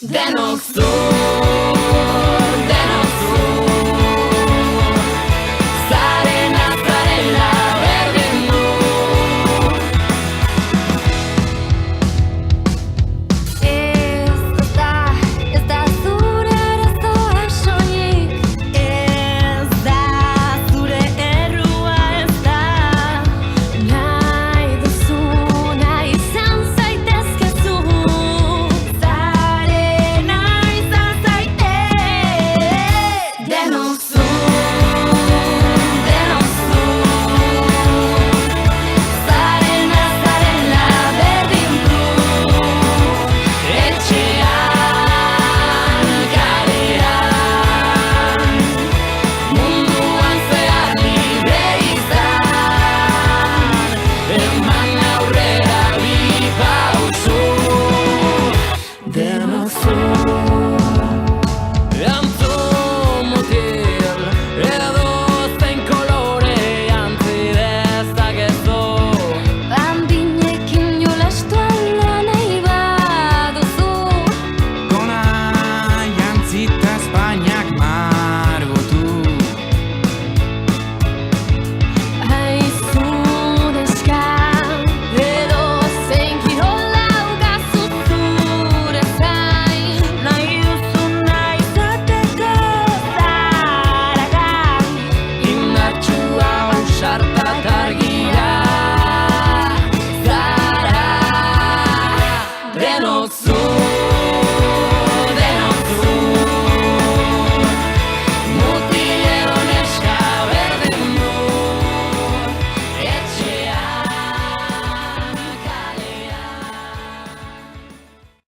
Denok zur, denok zur, zarena berdin du. Ez da zure arazoa soilik, ez da zure errua, ez da nahi duzuna izan zaitezkezu, zarena izan zaite. Denok zur, zarena berdin du. Etxean, kalean, munduan zehar libre izan, eman aurrera bi pausu. Denok zur. Antzun mutil, edozein kolore jantzi dezakezu. Bandinekin jolastu ala nahi baduzu, Gona jantzita Espainiak margotu. haizu neska, edozein kirola ugazu zure zain, nahi duzuna izateko zaragai. Indartsua ausarta eta argia zara. Denok zur,